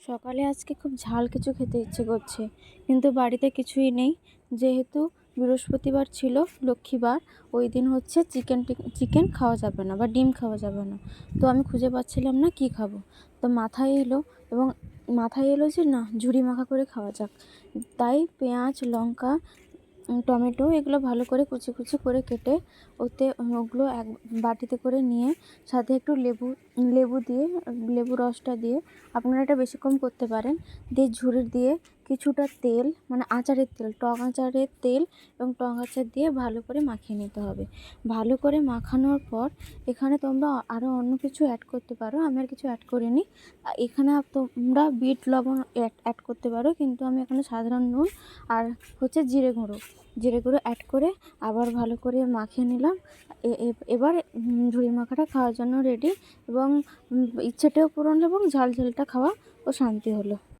সকালে আজকে খুব ঝাল কিছু খেতে ইচ্ছে করছে, কিন্তু বাড়িতে কিছুই নেই। যেহেতু বৃহস্পতিবার ছিল, লক্ষ্মীবার, ওই দিন হচ্ছে চিকেন খাওয়া যাবে না বা ডিম খাওয়া যাবে না। তো আমি খুঁজে পাচ্ছিলাম না কি খাবো। তো মাথায় এলো যে না, ঝুরি মাখা করে খাওয়া যাক। তাই পেঁয়াজ, লঙ্কা, টমেটো এগুলো ভালো করে কুচি কুচি করে কেটে ওগুলো এক বাটিতে করে নিয়ে, সাথে একটু লেবু দিয়ে, লেবু রসটা দিয়ে, আপনারা এটা বেশি কম করতে পারেন, দিয়ে ঝুড়ি দিয়ে কিছুটা তেল, মানে আচারের তেল, টক আচারের তেল এবং টক আচার দিয়ে ভালো করে মাখিয়ে নিতে হবে। ভালো করে মাখানোর পর এখানে তোমরা আরও অন্য কিছু অ্যাড করতে পারো, আমি আর কিছু অ্যাড করিনি। এখানে তোমরা বিট লবণ অ্যাড করতে পারো, কিন্তু আমি এখানে সাধারণ নুন আর হচ্ছে জিরে গুঁড়ো অ্যাড করে আবার ভালো করে মাখিয়ে নিলাম। এবার ঝুড়ি মাখাটা খাওয়ার জন্য রেডি, এবং ইচ্ছেটাও পূরণ এবং ঝাল ঝালটা খাওয়া ও শান্তি হলো।